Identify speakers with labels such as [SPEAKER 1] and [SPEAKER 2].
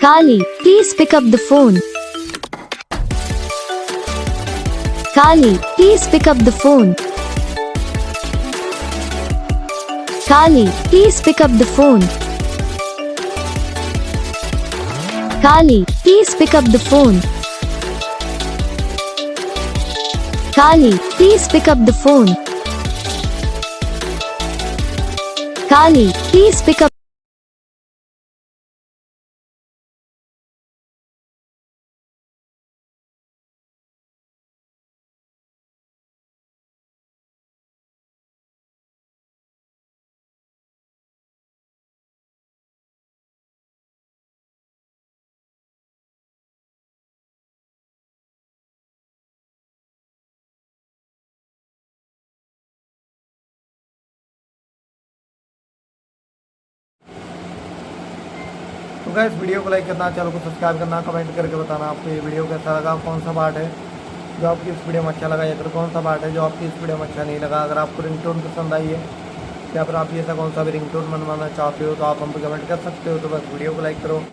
[SPEAKER 1] Kali, please pick up the phone. Kali, please pick up the phone. Kali, please pick up the phone. Kali, please pick up the phone. Kali, please pick up the phone. Kali, please pick up.
[SPEAKER 2] तो guys video को like करना, channel को subscribe करना, comment करके बताना आपको ये video कैसा लगा, कौन सा पार्ट है जो आपकी इस वीडियो में अच्छा लगा या फिर कौन सा पार्ट है जो आपकी इस वीडियो में अच्छा नहीं लगा। अगर आपको रिंगटोन पसंद आई है या फिर आप ऐसा कौन सा भी रिंगटोन बनवाना चाहते हो तो आप हमको कमेंट कर सकते हो। तो बस वीडियो को लाइक करो।